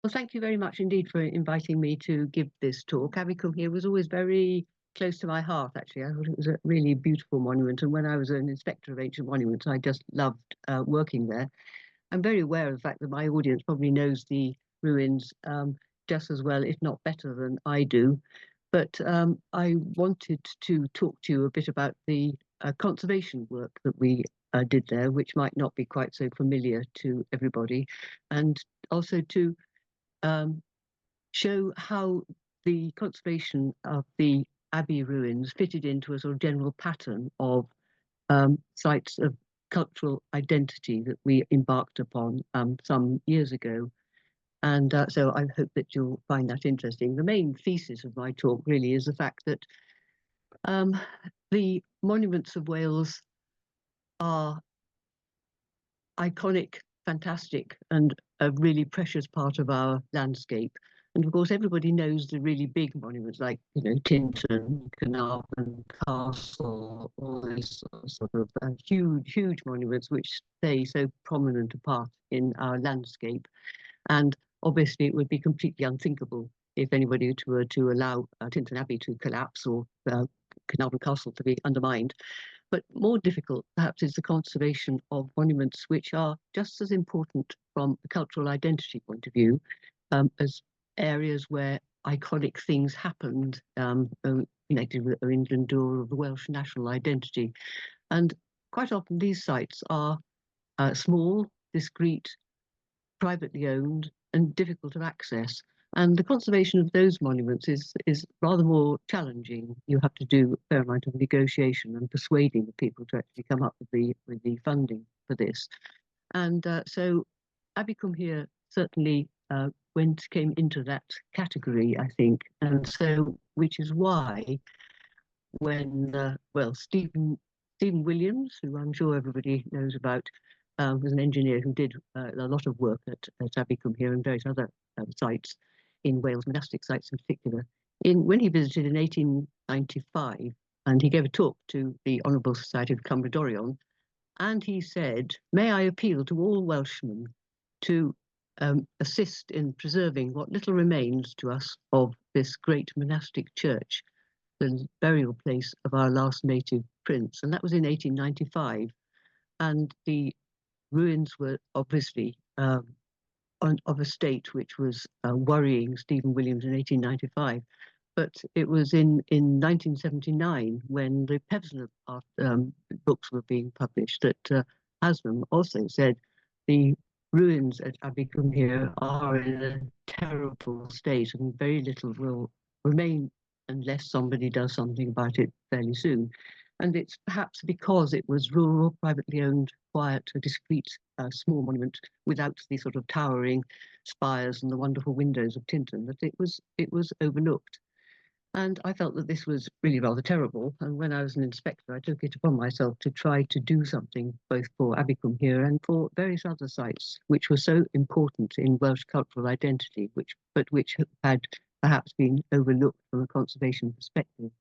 Well, thank you very much indeed for inviting me to give this talk. Abicum here was always very close to my heart, actually. I thought it was a really beautiful monument. And when I was an inspector of ancient monuments, I just loved working there. I'm very aware of the fact that my audience probably knows the ruins just as well, if not better than I do. But I wanted to talk to you a bit about the conservation work that we did there, which might not be quite so familiar to everybody, and also to show how the conservation of the abbey ruins fitted into a sort of general pattern of sites of cultural identity that we embarked upon some years ago. And so I hope that you'll find that interesting. The main thesis of my talk really is the fact that the monuments of Wales are iconic, fantastic, and a really precious part of our landscape. And of course, everybody knows the really big monuments like, Tintern, Carnarvon Castle, all these sort of huge, huge monuments which stay so prominent a part in our landscape. And obviously, it would be completely unthinkable if anybody were to allow Tintern Abbey to collapse or Carnarvon Castle to be undermined. But more difficult, perhaps, is the conservation of monuments which are just as important from a cultural identity point of view as areas where iconic things happened connected with Owain Glyndŵr or the Welsh national identity. And quite often these sites are small, discreet, privately owned, and difficult of access. And the conservation of those monuments is rather more challenging. You have to do a fair amount of negotiation and persuading the people to actually come up with the funding for this. And so Abicum here certainly came into that category, I think. And so, which is why when, Stephen Williams, who I'm sure everybody knows about, was an engineer who did a lot of work at Abicum here and various other sites in Wales, monastic sites in particular. When he visited in 1895, and he gave a talk to the Honourable Society of Cymru, and he said, "May I appeal to all Welshmen to assist in preserving what little remains to us of this great monastic church, the burial place of our last native prince." And that was in 1895. And the ruins were obviously of a state which was worrying Stephen Williams in 1895. But it was in 1979, when the Pevsner books were being published, that Haslam also said the ruins at Abicum here are in a terrible state and very little will remain unless somebody does something about it fairly soon. And it's perhaps because it was rural, privately owned, quiet, a discreet, small monument without the sort of towering spires and the wonderful windows of Tintern that it was overlooked. And I felt that this was really rather terrible. And when I was an inspector, I took it upon myself to try to do something both for Abicum here and for various other sites, which were so important in Welsh cultural identity, which had perhaps been overlooked from a conservation perspective.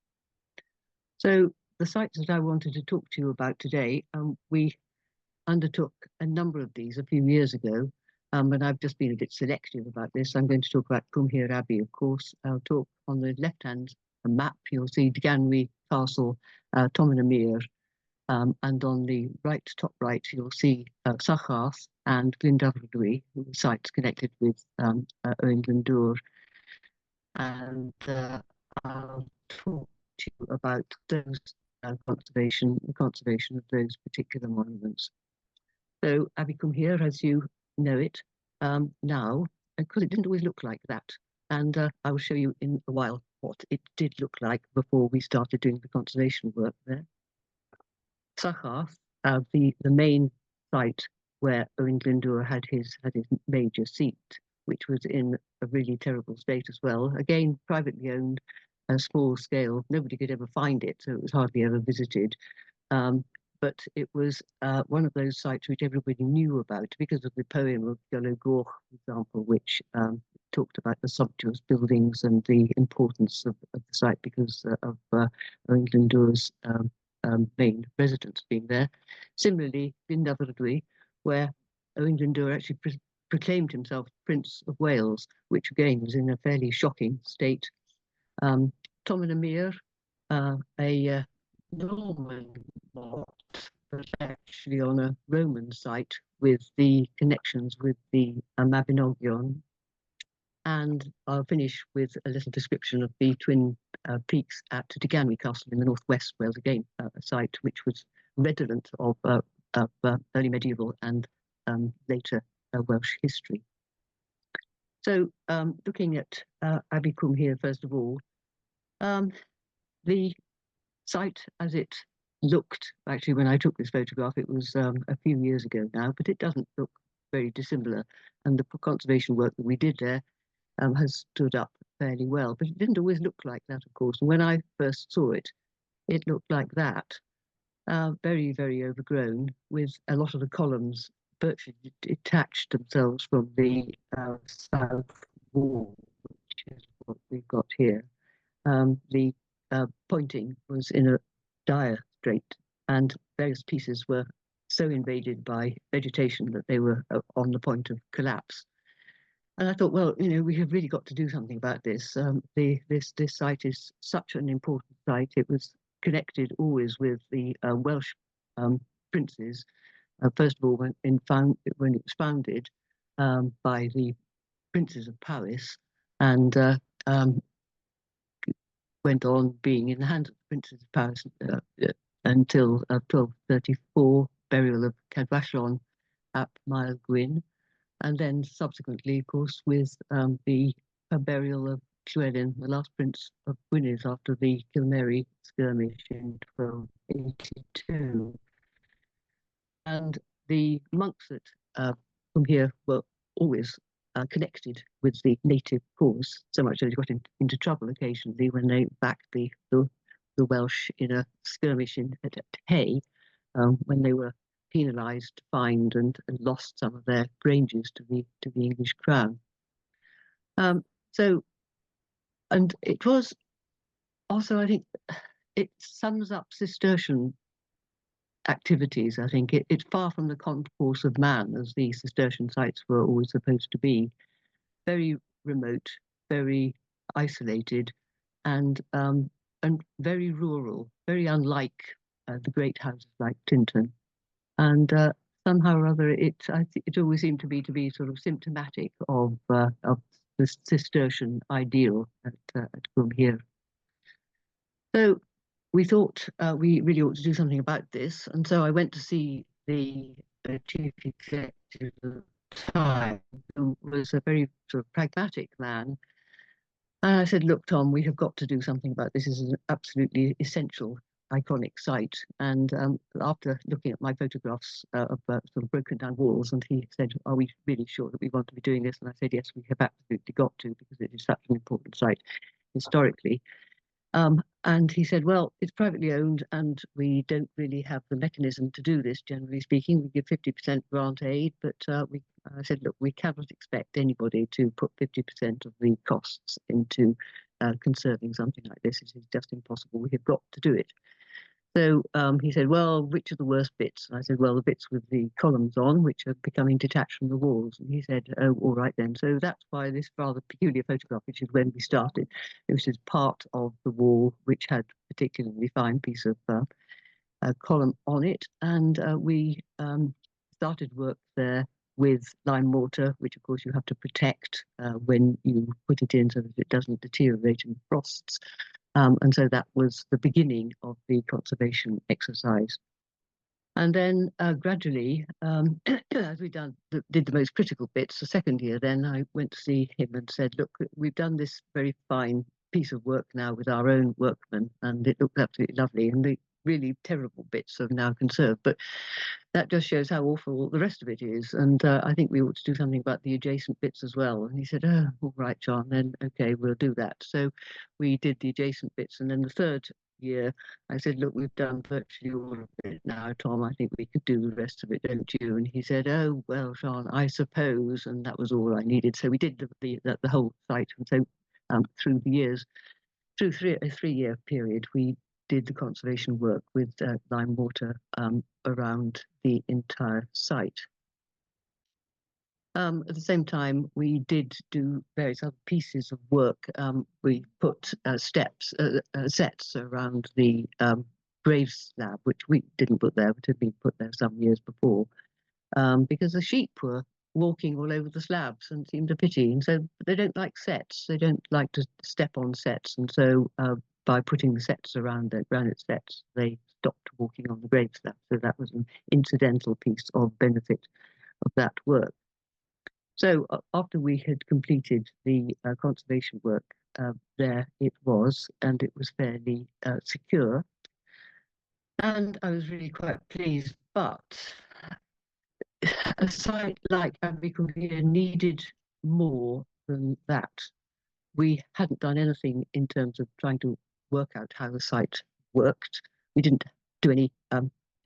So the sites that I wanted to talk to you about today, we undertook a number of these a few years ago, and I've just been a bit selective about this. I'm going to talk about Cwmhir Abbey, of course. I'll talk on the left-hand map. You'll see Deganwy Castle, Tommen y Mere, and on the top right, you'll see Sycharth and Glyndŵr, sites connected with Owain Glyndŵr. And I'll talk to you about those the conservation of those particular monuments. So Abicum here, as you know it now, because it didn't always look like that. And I will show you in a while what it did look like before we started doing the conservation work there. Sycharth, the main site where Owain Glyndŵr had his major seat, which was in a really terrible state as well. Again, privately owned, a small scale. Nobody could ever find it, so it was hardly ever visited. But it was one of those sites which everybody knew about because of the poem of Iolo Goch, for example, which talked about the sumptuous buildings and the importance of the site because of Owain Glyndŵr's main residence being there. Similarly, in Glyndŵr, where Owain Glyndŵr actually proclaimed himself Prince of Wales, which again was in a fairly shocking state. Tom and Amir, a Norman lot, but actually on a Roman site with the connections with the Mabinogion. And I'll finish with a little description of the twin peaks at Deganwy Castle in the northwest Wales, again a site which was redolent of early medieval and later Welsh history. So looking at Abbey Cwm here, first of all, the site as it looked, actually when I took this photograph, it was a few years ago now, but it doesn't look very dissimilar. And the conservation work that we did there has stood up fairly well, but it didn't always look like that, of course. And when I first saw it, it looked like that, very, very overgrown, with a lot of the columns virtually detached themselves from the south wall, which is what we've got here. The pointing was in a dire strait, and various pieces were so invaded by vegetation that they were on the point of collapse. And I thought, well, we have really got to do something about this. This site is such an important site. It was connected always with the Welsh princes. First of all, when it was founded by the princes of Powys, and went on being in the hands of the princes of Powys until 1234, burial of Cadwallon ap Mael Gwyn. And then subsequently, of course, with the burial of Llywelyn, the last prince of Gwynedd, after the Kilmary skirmish in 1282. And the monks that from here were always connected with the native cause, so much that they got into trouble occasionally when they backed the Welsh in a skirmish at Hay, when they were penalised, fined, and lost some of their granges to the English crown. And it was also, I think, it sums up Cistercian activities. I think it's far from the concourse of man, as the Cistercian sites were always supposed to be. Very remote, very isolated, and very rural, very unlike the great houses like Tintern. And somehow or other, it always seemed to be sort of symptomatic of the Cistercian ideal at Cwm here. So we thought we really ought to do something about this, and so I went to see the chief executive at the time, who was a very sort of pragmatic man. And I said, "Look, Tom, we have got to do something about this. This is an absolutely essential, iconic site." And after looking at my photographs of sort of broken down walls, and he said, "Are we really sure that we want to be doing this?" And I said, "Yes, we have absolutely got to, because it is such an important site historically." And he said, "Well, it's privately owned and we don't really have the mechanism to do this, generally speaking. We give 50% grant aid, but I said, look, we cannot expect anybody to put 50% of the costs into conserving something like this. It is just impossible. We have got to do it." So he said, "Well, which are the worst bits?" And I said, "Well, the bits with the columns on, which are becoming detached from the walls." And he said, "Oh, all right then." So that's why this rather peculiar photograph, which is when we started, which is part of the wall, which had a particularly fine piece of column on it. And we started work there with lime mortar, which of course you have to protect when you put it in so that it doesn't deteriorate in frosts. And so that was the beginning of the conservation exercise. And then gradually, as we did the most critical bits, the second year, then I went to see him and said, "Look, we've done this very fine piece of work now with our own workmen, and it looked absolutely lovely. And the really terrible bits are now conserved. But that just shows how awful the rest of it is. And I think we ought to do something about the adjacent bits as well." And he said, "Oh, all right, John, then okay, we'll do that." So we did the adjacent bits. And then the third year, I said, "Look, we've done virtually all of it now, Tom. I think we could do the rest of it, don't you?" And he said, "Oh, well, John, I suppose." And that was all I needed. So we did the whole site. And so through the years, through a 3-year period, we did the conservation work with lime mortar around the entire site. At the same time, we did do various other pieces of work. We put sets around the grave slab, which we didn't put there, but had been put there some years before, because the sheep were walking all over the slabs and seemed a pity. And so they don't like sets. They don't like to step on sets. And so by putting the sets around the granite sets, they stopped walking on the grave slab. So that was an incidental piece of benefit of that work. So after we had completed the conservation work, there it was, and it was fairly secure. And I was really quite pleased. But a site like Abercrombie needed more than that. We hadn't done anything in terms of trying to work out how the site worked. We didn't do any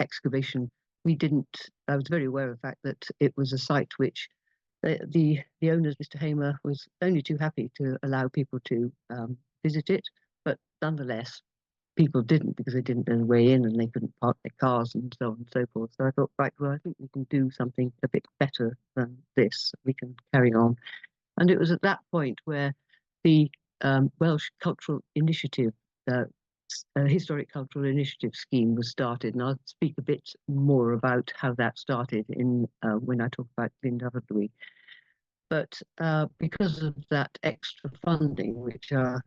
excavation. We didn't. I was very aware of the fact that it was a site which the owners, Mr. Hamer, was only too happy to allow people to visit it, but nonetheless, people didn't because they didn't know the way in and they couldn't park their cars and so on and so forth. So I thought, right, well, I think we can do something a bit better than this. We can carry on. And it was at that point where the Welsh Cultural Initiative, Historic Cultural Initiative scheme was started. And I'll speak a bit more about how that started in when I talk about Glyndŵr. But because of that extra funding, which our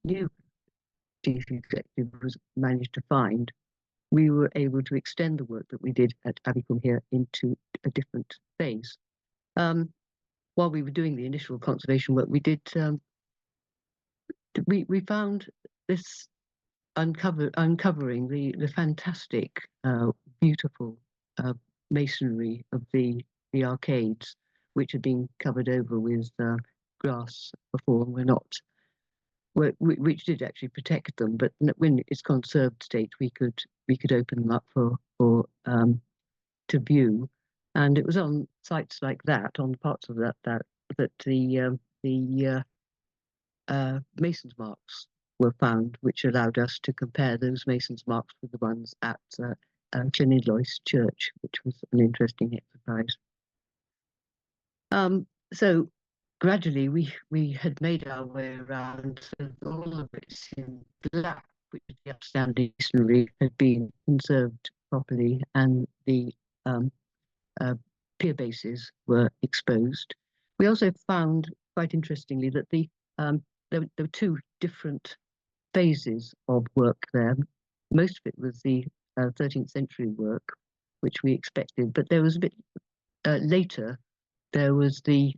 new chief executive was managed to find, we were able to extend the work that we did at Abercrombie here into a different phase. While we were doing the initial conservation work, we did we found this uncovering the fantastic, beautiful masonry of the arcades, which had been covered over with grass before and were not, which did actually protect them. But when it's conserved state, we could open them up for to view, and it was on sites like that, on parts of that the mason's marks were found, which allowed us to compare those mason's marks with the ones at Llanidloes Church, which was an interesting exercise. So gradually we had made our way around, so all of it's in black, which the upstanding masonry had been conserved properly, and the pier bases were exposed. We also found, quite interestingly, that there were two different phases of work there. Most of it was the 13th century work, which we expected, but there was a bit later, there was the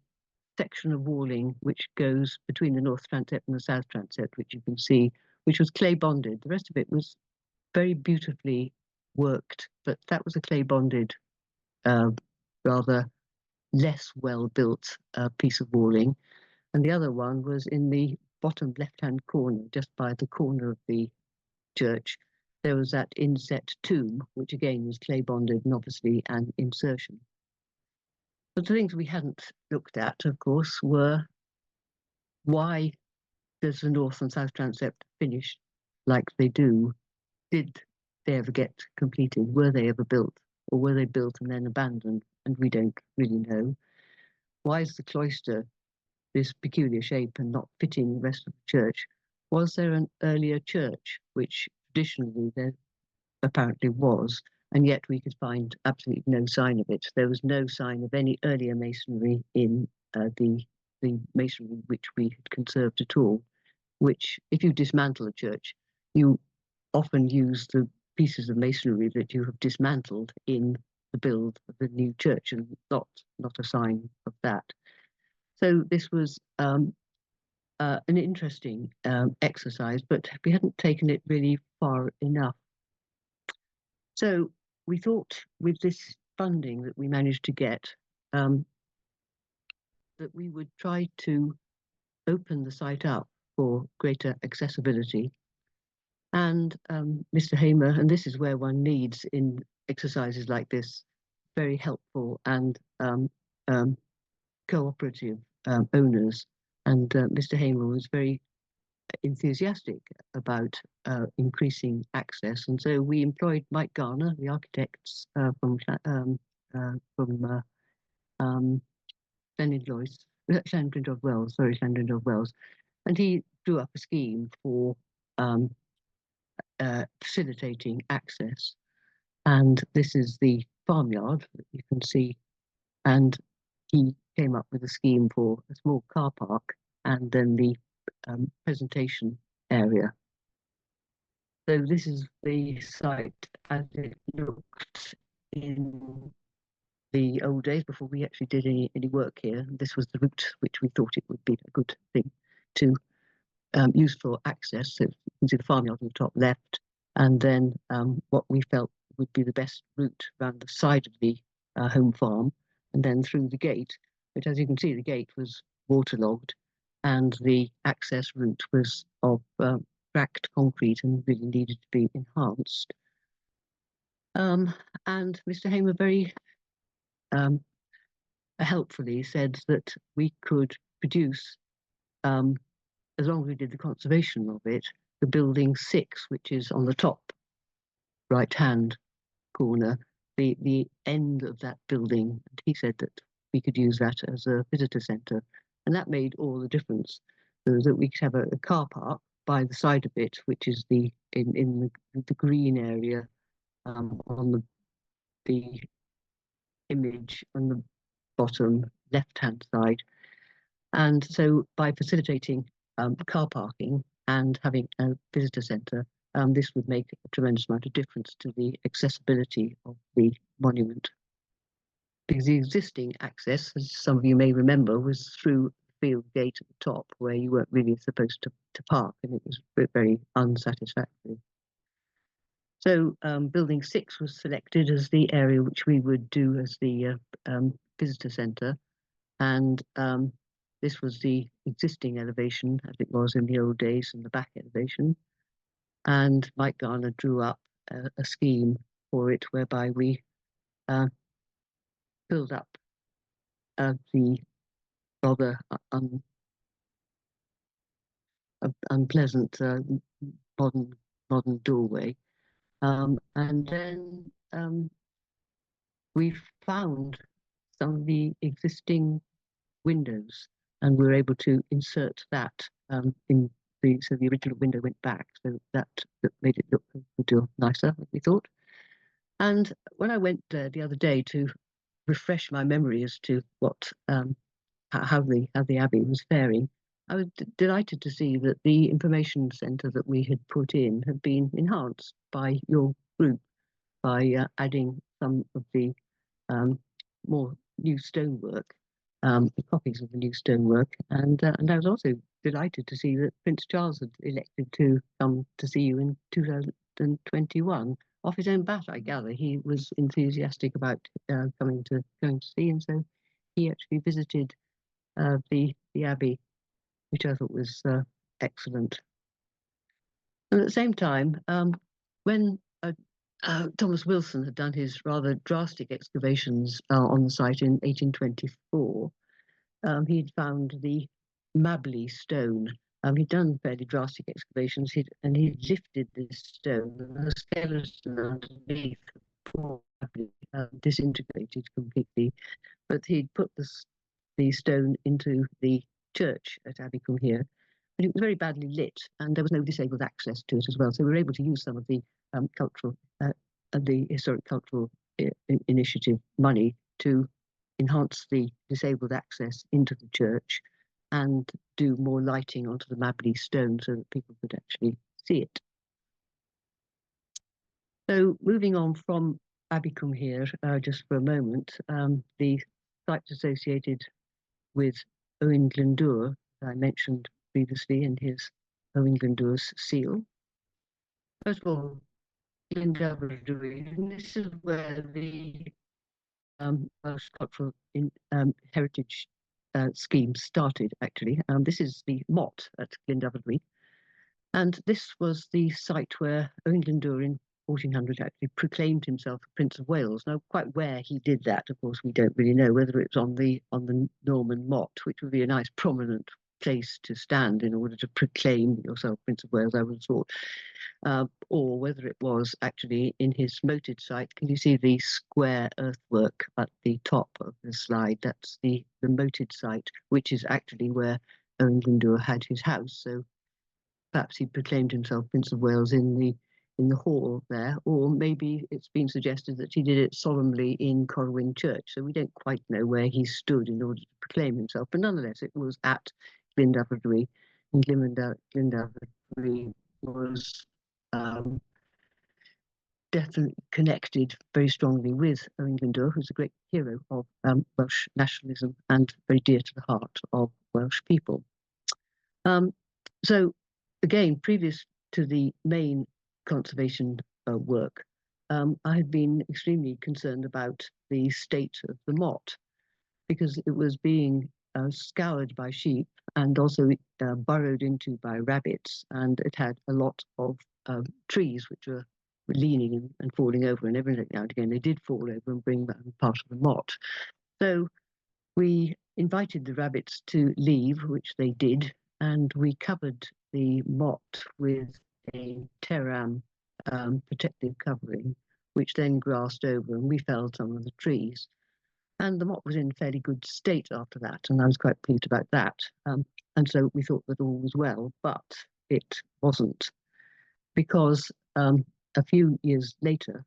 section of walling which goes between the north transept and the south transept, which you can see, which was clay bonded. The rest of it was very beautifully worked, but that was a clay bonded, rather less well built piece of walling. And the other one was in the bottom left-hand corner, just by the corner of the church. There was that inset tomb, which again was clay bonded and obviously an insertion. But the things we hadn't looked at, of course, were why does the north and south transept finish like they do? Did they ever get completed? Were they ever built? Or were they built and then abandoned? And we don't really know. Why is the cloister this peculiar shape and not fitting the rest of the church? Was there an earlier church, which traditionally there apparently was, and yet we could find absolutely no sign of it? There was no sign of any earlier masonry in the masonry which we had conserved at all, which if you dismantle a church, you often use the pieces of masonry that you have dismantled in the build of the new church, and not a sign of that. So this was an interesting exercise, but we hadn't taken it really far enough. So we thought with this funding that we managed to get, that we would try to open the site up for greater accessibility. And Mr. Hamer, and this is where one needs in exercises like this, very helpful and cooperative owners. And Mr. Hamer was very enthusiastic about increasing access. And so we employed Mike Garner, the architects from Llandrindod Wells, sorry, Llandrindod Wells, and he drew up a scheme for um, facilitating access. And this is the farmyard that you can see. And he came up with a scheme for a small car park and then the presentation area. So this is the site as it looked in the old days before we actually did any work here. This was the route which we thought it would be a good thing to use for access. So you can see the farmyard on the top left, and then what we felt would be the best route around the side of the home farm, and then through the gate. But as you can see, the gate was waterlogged, and the access route was of cracked concrete and really needed to be enhanced. And Mr. Hamer very helpfully said that we could produce, as long as we did the conservation of it, the building 6, which is on the top right-hand corner, the end of that building. And he said that we could use that as a visitor centre, and that made all the difference. So that we could have a car park by the side of it, which is in the green area on the image on the bottom left-hand side. And so by facilitating car parking and having a visitor centre, this would make a tremendous amount of difference to the accessibility of the monument. Because the existing access, as some of you may remember, was through the field gate at the top, where you weren't really supposed to park, and it was very unsatisfactory. So building 6 was selected as the area which we would do as the visitor centre, and this was the existing elevation as it was in the old days, and the back elevation. And Mike Garner drew up a scheme for it whereby we build up the rather unpleasant modern doorway, and then we found some of the existing windows, and we were able to insert that in so the original window went back, so that made it look a good deal nicer, we thought. And when I went there the other day to refresh my memory as to what how the Abbey was faring, I was delighted to see that the information centre that we had put in had been enhanced by your group by adding some of the more new stonework, copies of the new stonework, and I was also delighted to see that Prince Charles had elected to come to see you in 2021 off his own bat. I gather he was enthusiastic about going to see, and so he actually visited the Abbey, which I thought was excellent. And at the same time, when Thomas Wilson had done his rather drastic excavations on the site in 1824, he'd found the Mabley stone. He'd done fairly drastic excavations, and he'd lifted this stone, and the skeleton underneath disintegrated completely. But he'd put the stone into the church at Abbeycombe here, but it was very badly lit, and there was no disabled access to it as well. So we were able to use some of the the historic cultural initiative money to enhance the disabled access into the church and do more lighting onto the Mabley stone so that people could actually see it. So moving on from Abbeycombe here, just for a moment, the sites associated with Owen Glendower, I mentioned previously in his Owen Glendower's seal. First of all, Glendower, and this is where the Welsh Cultural Heritage scheme started, actually. This is the motte at Glendower, and this was the site where Owen Glendower in 1400 actually proclaimed himself Prince of Wales. Now, quite where he did that, of course, we don't really know, whether it's on the Norman motte, which would be a nice prominent place to stand in order to proclaim yourself Prince of Wales, I would have thought, or whether it was actually in his moated site. Can you see the square earthwork at the top of the slide? That's the moated site, which is actually where Owen Glyndwr had his house. So perhaps he proclaimed himself Prince of Wales in the hall there, or maybe it's been suggested that he did it solemnly in Corwin Church. So we don't quite know where he stood in order to proclaim himself, but nonetheless it was at Glyndwr, and Glyndwr was definitely connected very strongly with Owen Glyndwr, who's a great hero of Welsh nationalism and very dear to the heart of Welsh people. So again, previous to the main conservation work, I had been extremely concerned about the state of the motte, because it was being scoured by sheep and also burrowed into by rabbits, and it had a lot of trees which were leaning and falling over, and every now and again they did fall over and bring back part of the motte. So we invited the rabbits to leave, which they did, and we covered the motte with a teram protective covering, which then grassed over, and we felled some of the trees. And the motte was in fairly good state after that, and I was quite pleased about that. And so we thought that all was well, but it wasn't, because a few years later,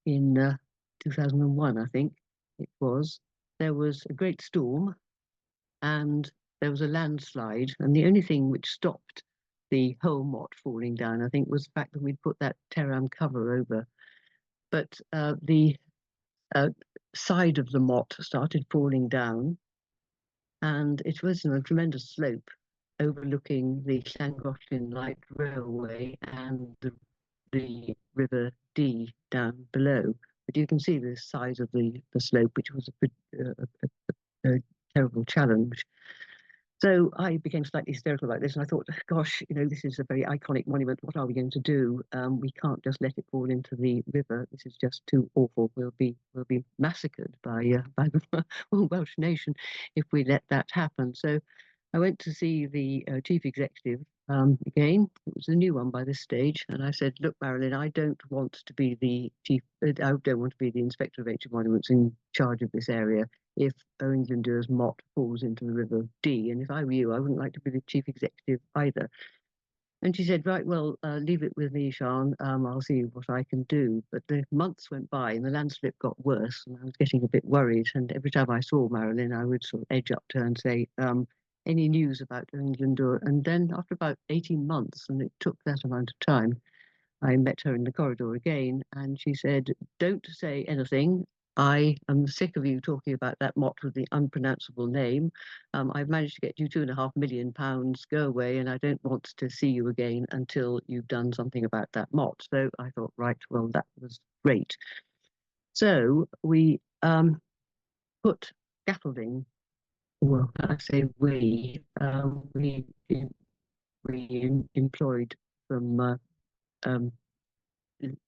in 2001, I think it was, there was a great storm and there was a landslide, and the only thing which stopped the whole motte falling down, I think, was the fact that we'd put that teram cover over. But the side of the motte started falling down, and it was in a tremendous slope overlooking the Llangollen Light Railway and the River Dee down below. But you can see the size of the slope, which was a terrible challenge. So I became slightly hysterical about this, and I thought, gosh, this is a very iconic monument. What are we going to do? We can't just let it fall into the river. This is just too awful. We'll be massacred by the Welsh nation if we let that happen. So I went to see the chief executive again. It was a new one by this stage, and I said, look, Marilyn, I don't want to be the I don't want to be the Inspector of Ancient Monuments in charge of this area if Owen Glyndwr's motte falls into the River Dee, and if I were you, I wouldn't like to be the chief executive either. And she said, right, well, leave it with me, Sian. I'll see what I can do. But the months went by and the landslip got worse, and I was getting a bit worried. And every time I saw Marilyn, I would sort of edge up to her and say, any news about Owen Glyndwr? And then after about 18 months, and it took that amount of time, I met her in the corridor again, and she said, don't say anything. I am sick of you talking about that motte with the unpronounceable name. I've managed to get you £2.5 million. Go away, and I don't want to see you again until you've done something about that motte. So I thought, right, well, that was great. So we put scaffolding. Well, I say we employed from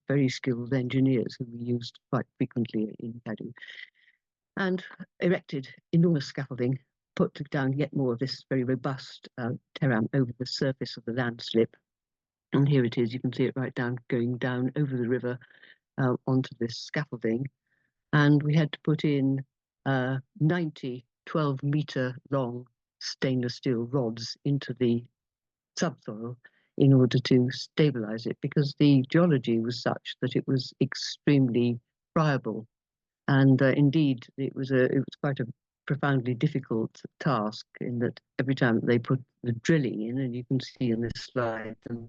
very skilled engineers who we used quite frequently in Cadw, and erected enormous scaffolding, put down yet more of this very robust teram over the surface of the landslip. And here it is, you can see it right down, going down over the river onto this scaffolding. And we had to put in 90 12-meter long stainless steel rods into the subsoil in order to stabilize it, because the geology was such that it was extremely friable. And indeed, it was quite a profoundly difficult task, in that every time that they put the drilling in, and you can see in this slide them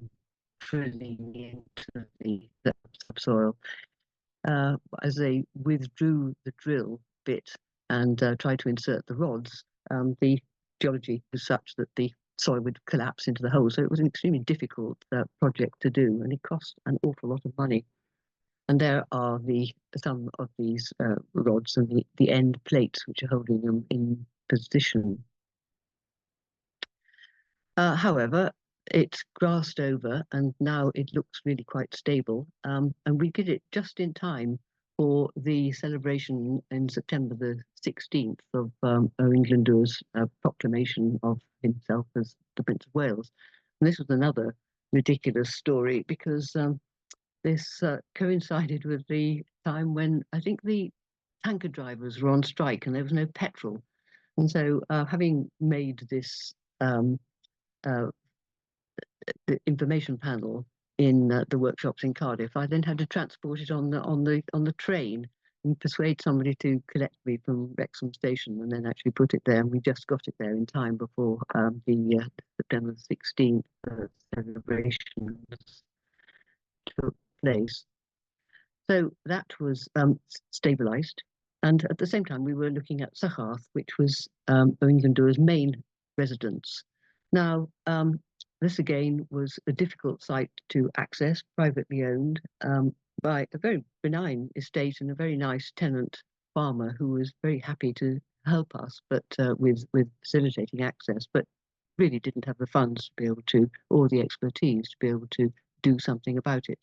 drilling into the subsoil, as they withdrew the drill bit and tried to insert the rods, the geology was such that the soil would collapse into the hole. So it was an extremely difficult project to do, and it cost an awful lot of money. And there are some of these rods and the end plates which are holding them in position. However, it's grassed over, and now it looks really quite stable. And we did it just in time for the celebration in September the 16th of Owen Glyndwr's proclamation of himself as the Prince of Wales. And this was another ridiculous story because this coincided with the time when I think the tanker drivers were on strike and there was no petrol. And so having made this uh, the information panel in the workshops in Cardiff, I then had to transport it on the train and persuade somebody to collect me from Wrexham station and then actually put it there. And we just got it there in time before the September 16th celebrations took place. So that was stabilised. And at the same time, we were looking at Sycharth, which was Owen Glyndwr's main residence. Now, this again was a difficult site to access, privately owned by a very benign estate and a very nice tenant farmer who was very happy to help us, but with facilitating access, but really didn't have the funds to be able to, or the expertise to be able to do something about it.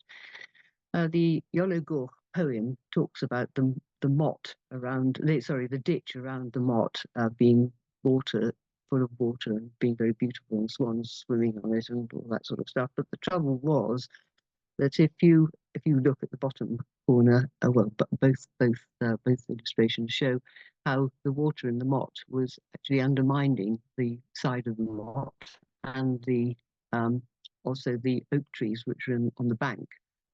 The Iolo Goch poem talks about the motte around, the ditch around the motte being water, full of water and being very beautiful and swans swimming on it and all that sort of stuff. But the trouble was that if you look at the bottom corner, both illustrations show how the water in the motte was actually undermining the side of the motte and the also the oak trees which were on the bank.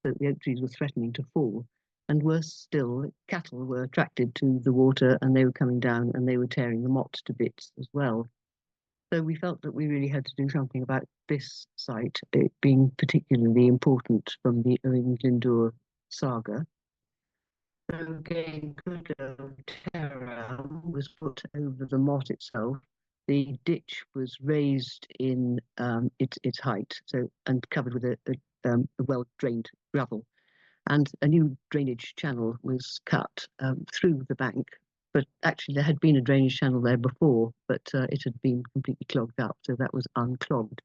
So the oak trees were threatening to fall. And worse still, cattle were attracted to the water and they were coming down and they were tearing the motte to bits as well. So we felt that we really had to do something about this site, it being particularly important from the Owen Glyndwr saga. So again, good old terror was put over the motte itself. The ditch was raised in its height, so and covered with a well-drained gravel. And a new drainage channel was cut through the bank. But actually, there had been a drainage channel there before, but it had been completely clogged up, so that was unclogged.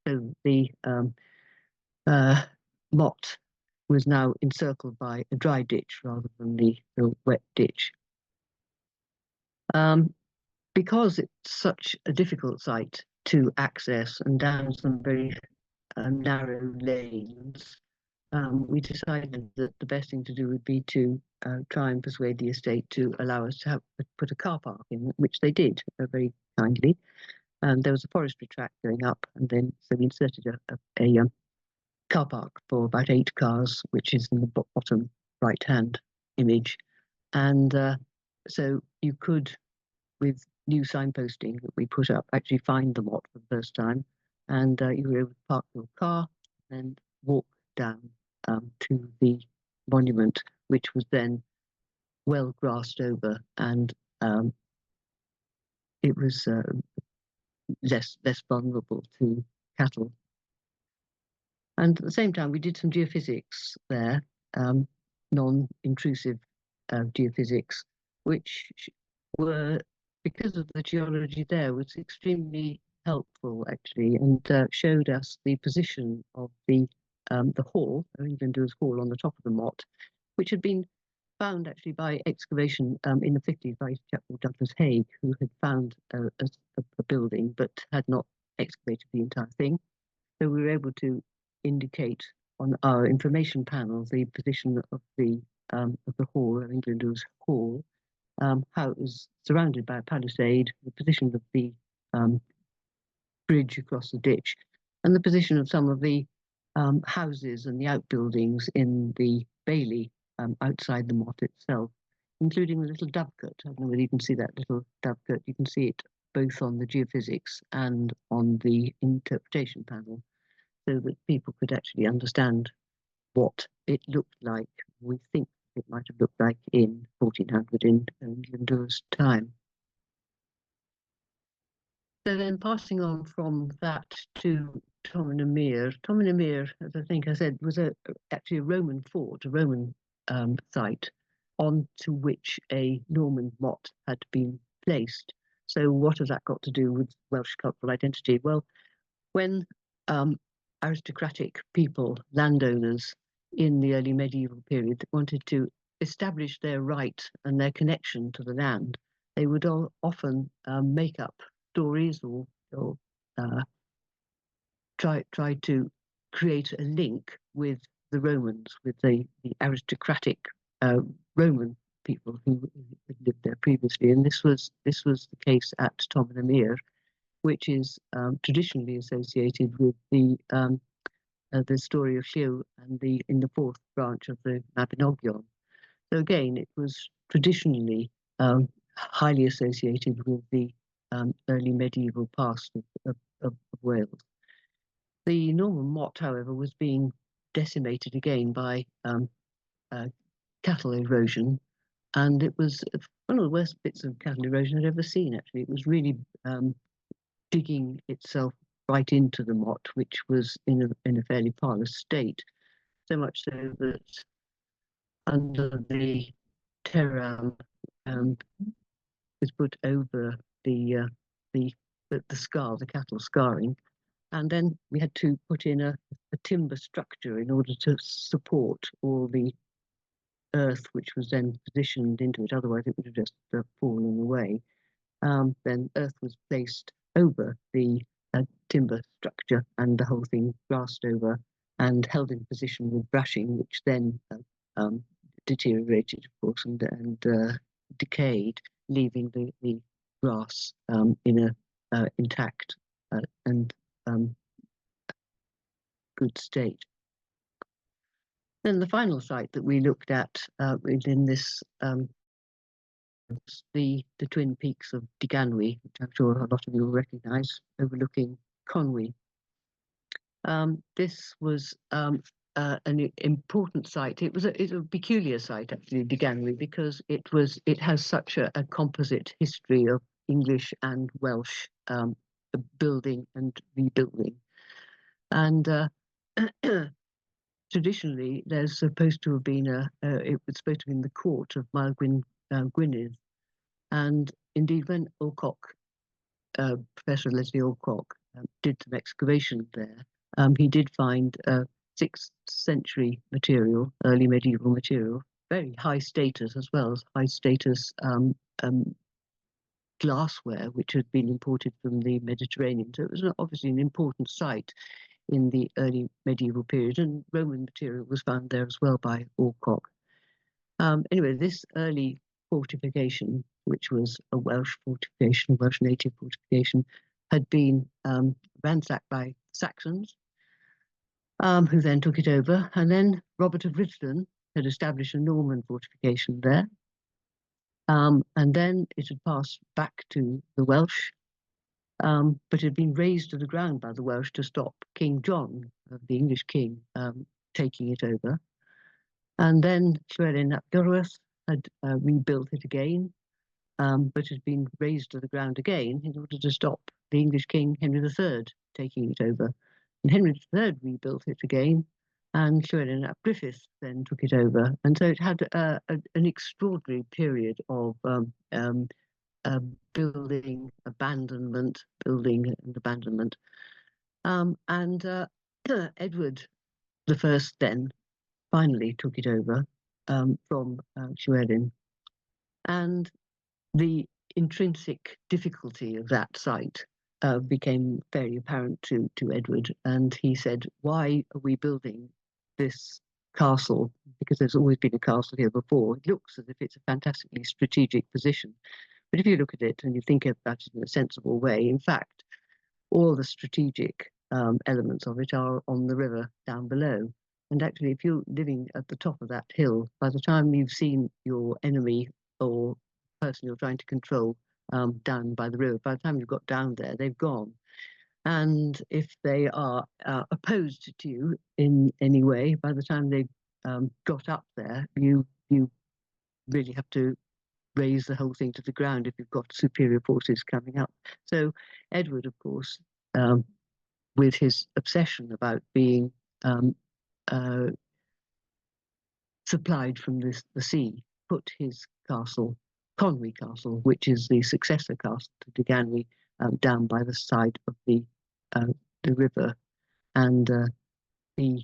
So the motte was now encircled by a dry ditch rather than the wet ditch. Because it's such a difficult site to access and down some very narrow lanes, we decided that the best thing to do would be to try and persuade the estate to allow us to put a car park in, which they did very kindly. There was a forestry track going up, and then so we inserted a car park for about 8 cars, which is in the bottom right-hand image. And so you could, with new signposting that we put up, actually find the motte for the first time, and you were able to park your car and walk down to the monument, which was then well grassed over, and it was less vulnerable to cattle. And at the same time, we did some geophysics there, non-intrusive geophysics, which were, because of the geology there, was extremely helpful actually, and showed us the position of the hall, Owen Glyndwr's hall on the top of the motte, which had been found actually by excavation in the 50s by a chap called Douglas Haig, who had found a building but had not excavated the entire thing. So we were able to indicate on our information panel the position of the hall, Owen Glyndwr's hall, how it was surrounded by a palisade, the position of the bridge across the ditch, and the position of some of the houses and the outbuildings in the bailey outside the motte itself, including the little dovecote. I don't know whether you can see that little dovecote. You can see it both on the geophysics and on the interpretation panel, so that people could actually understand what it looked like. We think it might have looked like in 1400 in Glyndwr's time. So then passing on from that to Tomen-y-Mur. Tomen-y-Mur, as I think I said, was actually a Roman fort, a Roman site, onto which a Norman motte had been placed. So what has that got to do with Welsh cultural identity? Well, when aristocratic people, landowners in the early medieval period wanted to establish their right and their connection to the land, they would often make up stories or try to create a link with the Romans, with the aristocratic Roman people who had lived there previously. And this was the case at Tomanomere, which is traditionally associated with the story of Lliw and in the fourth branch of the Mabinogion. So again, it was traditionally highly associated with the early medieval past of Wales. The Norman Mott, however, was being decimated again by cattle erosion, and it was one of the worst bits of cattle erosion I'd ever seen, actually. It was really digging itself right into the Mott, which was in a fairly parlous state, so much so that under the terram was put over the scar, the cattle scarring, and then we had to put in a timber structure in order to support all the earth which was then positioned into it. Otherwise, it would have just fallen away. Then earth was placed over the timber structure, and the whole thing grassed over and held in position with brushing, which then deteriorated, of course, and decayed, leaving the grass in a intact and good state. Then the final site that we looked at within this the twin peaks of Deganwy, which I'm sure a lot of you will recognise, overlooking Conwy. This was an important site. It's a peculiar site, actually, Deganwy, because it has such a composite history of English and Welsh building and rebuilding. And traditionally, there's supposed to have been it was supposed to have been the court of Mael Gwynedd, and indeed when Professor Leslie Alcock did some excavation there, he did find 6th century material, early medieval material, very high status, as well as high status glassware, which had been imported from the Mediterranean. So it was obviously an important site in the early medieval period, and Roman material was found there as well by Alcock. Anyway, this early fortification, which was a Welsh fortification, Welsh native fortification, had been ransacked by Saxons, who then took it over, and then Robert of Rhuddlan had established a Norman fortification there, and then it had passed back to the Welsh, but had been razed to the ground by the Welsh to stop King John, the English king, taking it over. And then Llywelyn ap Gyrwerth had rebuilt it again, but had been razed to the ground again in order to stop the English king, Henry III, taking it over. And Henry III rebuilt it again, and Llywelyn ap Griffith then took it over. And so it had an extraordinary period of building and abandonment. And Edward I then finally took it over from Llywelyn. And the intrinsic difficulty of that site became very apparent to Edward. And he said, why are we building this castle? Because there's always been a castle here before. It looks as if it's a fantastically strategic position. But if you look at it and you think about it in a sensible way, in fact, all the strategic elements of it are on the river down below. And actually, if you're living at the top of that hill, by the time you've seen your enemy or person you're trying to control down by the river, by the time you've got down there, they've gone. And if they are opposed to you in any way, by the time they've got up there, you really have to raise the whole thing to the ground if you've got superior forces coming up. So Edward, of course, with his obsession about being supplied from the sea, put his castle, Conwy Castle, which is the successor castle to Deganwy, down by the side of the river, and the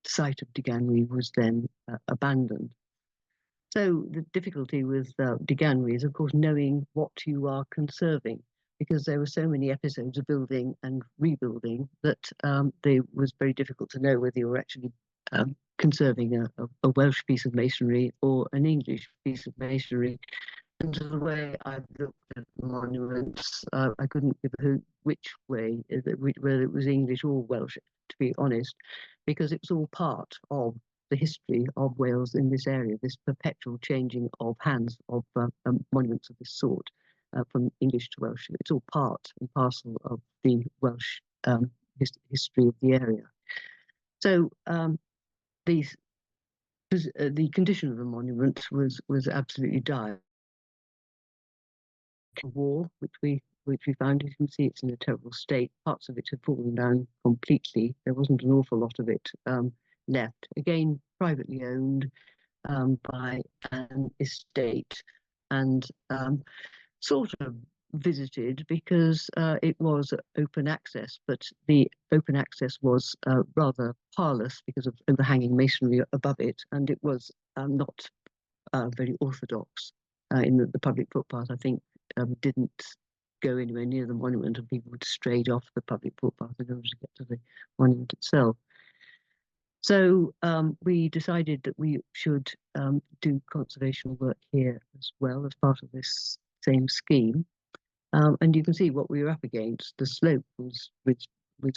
site of Deganwy was then abandoned. So the difficulty with Deganwy is, of course, knowing what you are conserving, because there were so many episodes of building and rebuilding that they was very difficult to know whether you were actually conserving a Welsh piece of masonry or an English piece of masonry. And to the way I've looked at the monuments, I couldn't give a hoot which way, whether it was English or Welsh, to be honest, because it was all part of the history of Wales in this area, this perpetual changing of hands of monuments of this sort, from English to Welsh. It's all part and parcel of the Welsh history of the area. So these, the condition of the monument was absolutely dire. War, which we found, as you can see, it's in a terrible state. Parts of it had fallen down completely. There wasn't an awful lot of it left. Again, privately owned by an estate, and sort of visited because it was open access, but the open access was rather parlous because of overhanging masonry above it, and it was not very orthodox. In the public footpath, I think, didn't go anywhere near the monument, and people would strayed off the public footpath in order to get to the monument itself. So we decided that we should do conservation work here as well as part of this same scheme. And you can see what we were up against. The slope was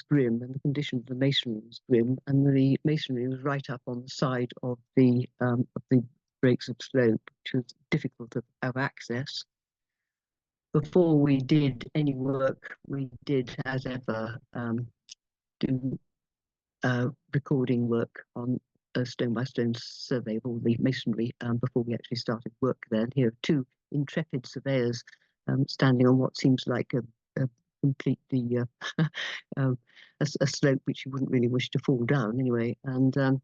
grim, and the condition of the masonry was grim, and the masonry was right up on the side of the breaks of slope, which was difficult of access. Before we did any work, we did, as ever, do recording work on a stone-by-stone survey of all the masonry before we actually started work there. And here are two intrepid surveyors standing on what seems like a completely a slope which you wouldn't really wish to fall down anyway, and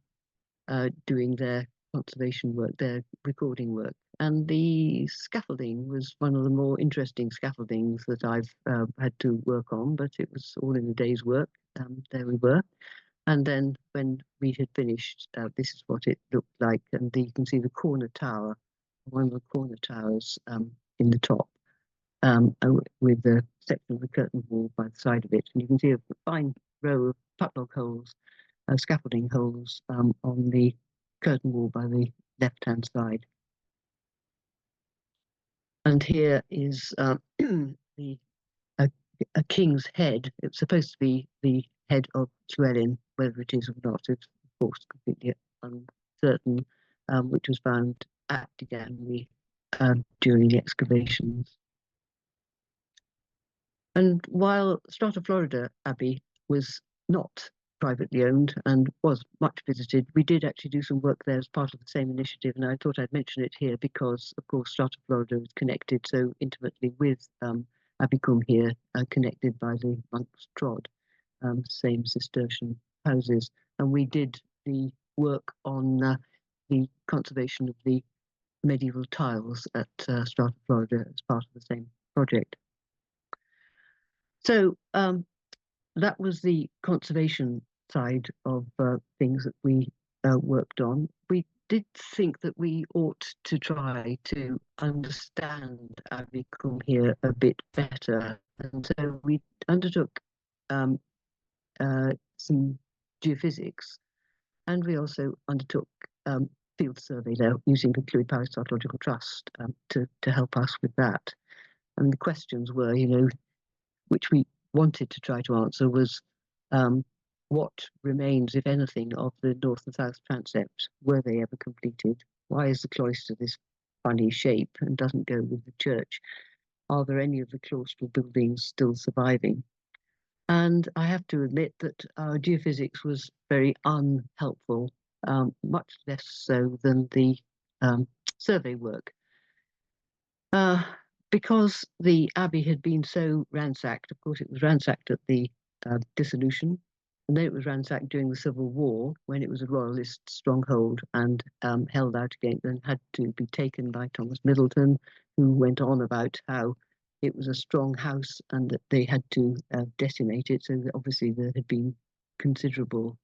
doing their conservation work, their recording work. And the scaffolding was one of the more interesting scaffoldings that I've had to work on, but it was all in a day's work. There we were. And then when we had finished, this is what it looked like. And you can see the corner tower, one of the corner towers in the top, with the section of the curtain wall by the side of it. And you can see a fine row of padlock holes, scaffolding holes on the curtain wall by the left-hand side. And here is the a king's head. It's supposed to be the head of Llywelyn, whether it is or not, it's of course completely uncertain, which was found at Deganwy during the excavations. And while Strata Florida Abbey was not privately owned and was much visited, we did actually do some work there as part of the same initiative, and I thought I'd mention it here because, of course, Strata Florida is connected so intimately with Abbeycombe here, connected by the Monk's Trod, same Cistercian houses. And we did the work on the conservation of the medieval tiles at Strata Florida as part of the same project. So that was the conservation side of things that we worked on. We did think that we ought to try to understand Abbeycombe here a bit better, and so we undertook some geophysics, and we also undertook field survey there using the Clwyd Parish Archaeological Trust to help us with that. And the questions were, which we wanted to try to answer was what remains, if anything, of the north and south transepts? Were they ever completed? Why is the cloister this funny shape and doesn't go with the church? Are there any of the claustral buildings still surviving? And I have to admit that our geophysics was very unhelpful, much less so than the survey work. Because the abbey had been so ransacked, of course it was ransacked at the dissolution, and then it was ransacked during the Civil War when it was a royalist stronghold and held out against and had to be taken by Thomas Middleton, who went on about how it was a strong house and that they had to decimate it. So obviously there had been considerable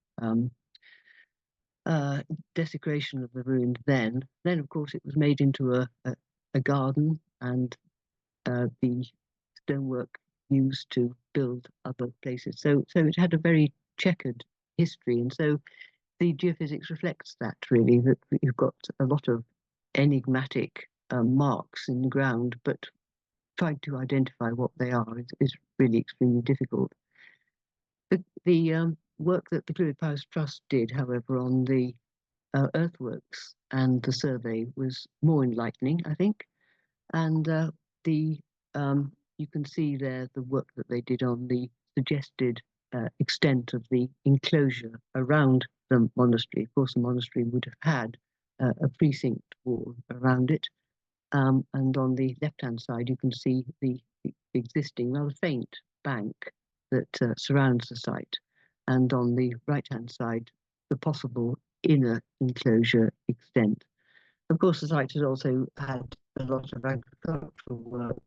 desecration of the ruins then. Then, of course, it was made into a garden, and the stonework used to build other places. So it had a very checkered history, and so the geophysics reflects that really, that you've got a lot of enigmatic marks in the ground, but trying to identify what they are is really extremely difficult. The work that the Fluid Powers Trust did, however, on the earthworks and the survey was more enlightening, I think. And the you can see there the work that they did on the suggested extent of the enclosure around the monastery. Of course, the monastery would have had a precinct wall around it. And on the left-hand side, you can see the existing rather faint bank that surrounds the site. And on the right-hand side, the possible inner enclosure extent. Of course, the site has also had a lot of agricultural work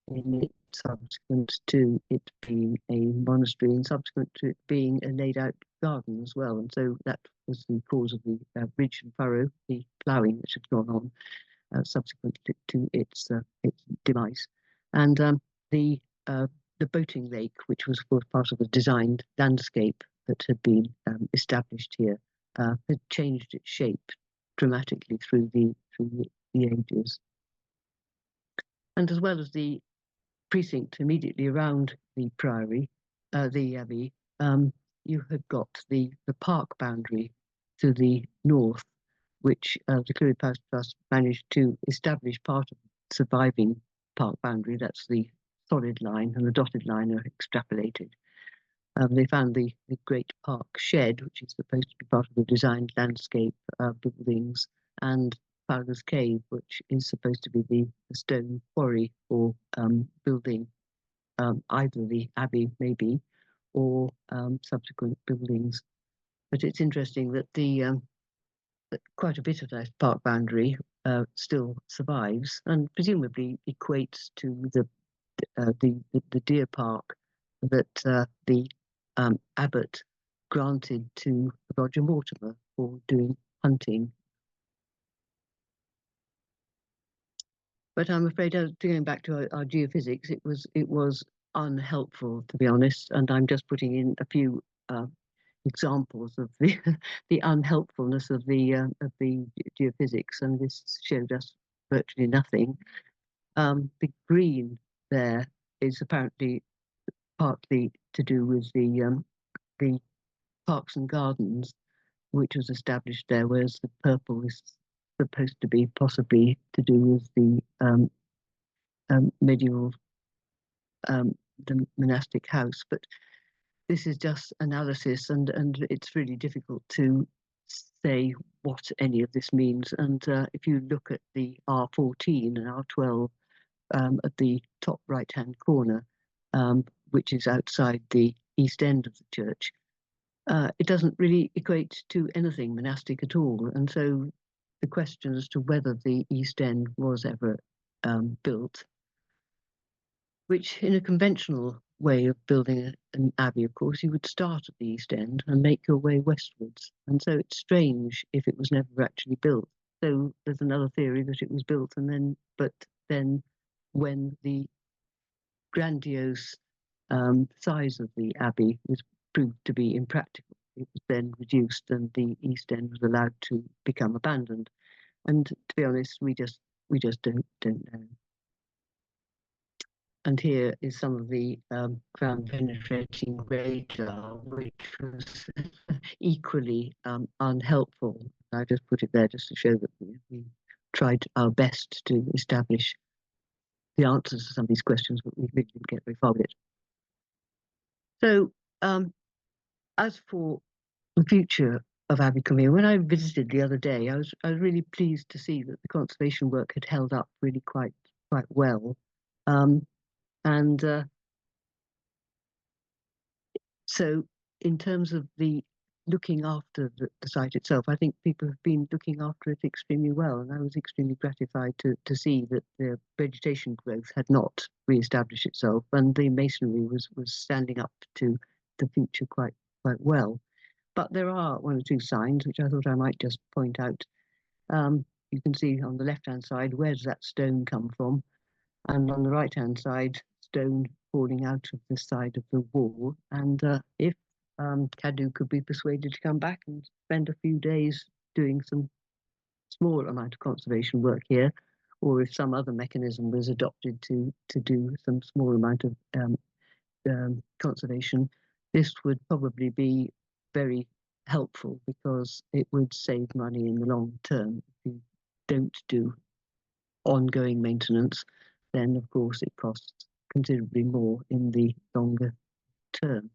in it, subsequent to it being a monastery and subsequent to it being a laid out garden as well. And so that was the cause of the ridge and furrow, the ploughing that had gone on subsequent to its demise. And the boating lake, which was of course part of the designed landscape that had been established here, had changed its shape dramatically through the ages. And as well as the precinct immediately around the priory, the abbey, you had got the park boundary to the north, which the Clwyd Powys Trust managed to establish part of the surviving park boundary. That's the solid line, and the dotted line are extrapolated. They found the Great Park Shed, which is supposed to be part of the designed landscape buildings, and Fowler's Cave, which is supposed to be the stone quarry for building either the abbey, maybe, or subsequent buildings. But it's interesting that that quite a bit of that park boundary still survives, and presumably equates to the deer park that the abbot granted to Roger Mortimer for doing hunting. But I'm afraid, going back to our geophysics, it was unhelpful, to be honest. And I'm just putting in a few examples of the the unhelpfulness of the geophysics, and this showed us virtually nothing. The green there is apparently partly to do with the parks and gardens, which was established there, whereas the purple is supposed to be possibly to do with the medieval the monastic house. But this is just analysis, and it's really difficult to say what any of this means. And if you look at the R14 and R12 at the top right-hand corner, which is outside the east end of the church, it doesn't really equate to anything monastic at all. And so the question as to whether the east end was ever built, which in a conventional way of building an abbey, of course, you would start at the east end and make your way westwards. And so it's strange if it was never actually built. So there's another theory that it was built, and but then when the grandiose size of the abbey was proved to be impractical, it was then reduced and the east end was allowed to become abandoned. And to be honest, we just don't know. And here is some of the ground penetrating radar, which was equally unhelpful. I just put it there just to show that we tried our best to establish the answers to some of these questions, but we really didn't get very far with it. So as for the future of Abbey Combe, when I visited the other day, I was really pleased to see that the conservation work had held up really quite well. And so in terms of the looking after the site itself, I think people have been looking after it extremely well. And I was extremely gratified to see that the vegetation growth had not re-established itself, and the masonry was standing up to the future quite well. But there are one or two signs which I thought I might just point out. You can see on the left-hand side, where does that stone come from? And on the right-hand side, stone falling out of the side of the wall. And if Cadu could be persuaded to come back and spend a few days doing some small amount of conservation work here, or if some other mechanism was adopted to do some small amount of conservation, this would probably be very helpful because it would save money in the long term. If you don't do ongoing maintenance, then of course it costs considerably more in the longer term.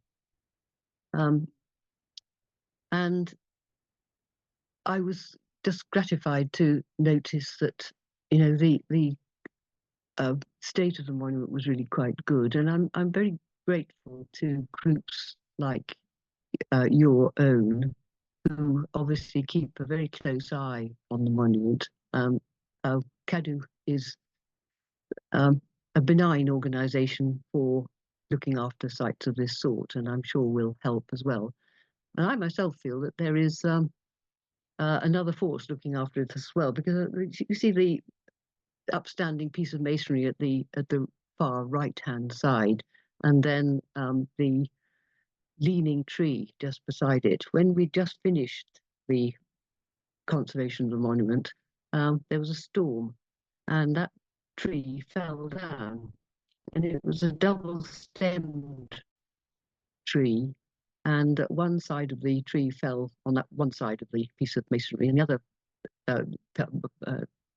And I was just gratified to notice that, you know, the state of the monument was really quite good, and I'm very grateful to groups like your own, who obviously keep a very close eye on the monument. CADU is a benign organisation for looking after sites of this sort, and I'm sure will help as well. And I myself feel that there is another force looking after it as well, because you see the upstanding piece of masonry at the far right-hand side, and then the leaning tree just beside it. When we just finished the conservation of the monument, there was a storm, and that tree fell down, and it was a double-stemmed tree, and one side of the tree fell on that one side of the piece of masonry, and the other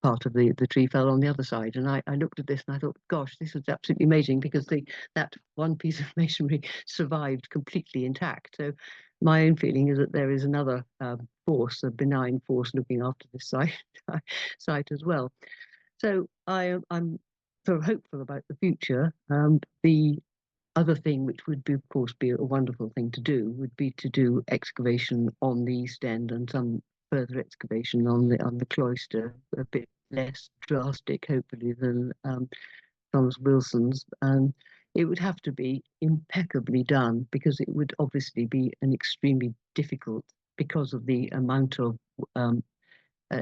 part of the tree fell on the other side. And I looked at this and I thought, gosh, this was absolutely amazing, because that one piece of masonry survived completely intact. So my own feeling is that there is another force, a benign force, looking after this site as well. So I'm sort of hopeful about the future. The other thing, which would be, of course, be a wonderful thing to do, would be to do excavation on the east end and some further excavation on the cloister, a bit less drastic, hopefully, than Thomas Wilson's. And it would have to be impeccably done, because it would obviously be an extremely difficult, because of the amount of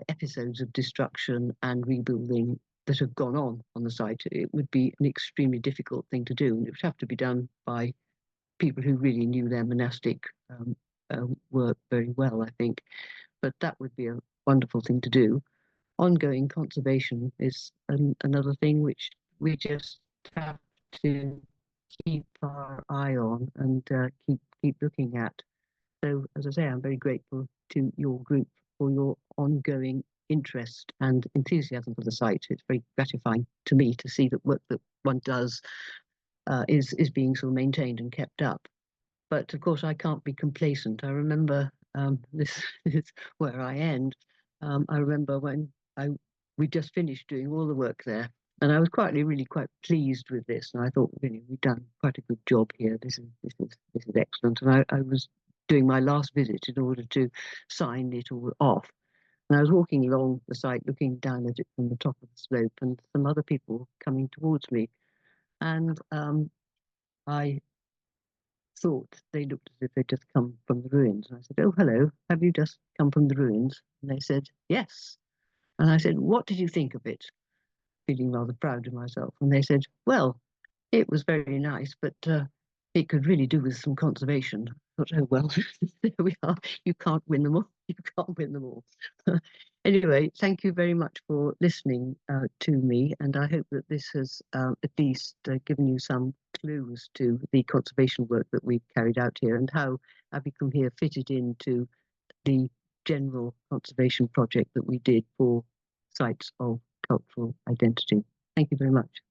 episodes of destruction and rebuilding that have gone on the site. It would be an extremely difficult thing to do, and it would have to be done by people who really knew their monastic work very well, I think. But that would be a wonderful thing to do. Ongoing conservation is another thing which we just have to keep our eye on and keep looking at. So, as I say, I'm very grateful to your group for your ongoing interest and enthusiasm for the site. It's very gratifying to me to see that work that one does is being sort of maintained and kept up. But of course, I can't be complacent. I remember this is where I end. I remember when we just finished doing all the work there, and I was really quite pleased with this. And I thought, really, we've done quite a good job here. This is excellent. And I was doing my last visit in order to sign it all off. And I was walking along the site, looking down at it from the top of the slope, and some other people coming towards me. And I thought they looked as if they'd just come from the ruins. And I said, "Oh, hello, have you just come from the ruins?" And they said, "Yes." And I said, "What did you think of it?" Feeling rather proud of myself. And they said, "Well, it was very nice, but it could really do with some conservation." I thought, oh, well, there we are. You can't win them all. You can't win them all. Anyway, thank you very much for listening to me. And I hope that this has at least given you some clues to the conservation work that we've carried out here, and how Abicum here fitted into the general conservation project that we did for sites of cultural identity. Thank you very much.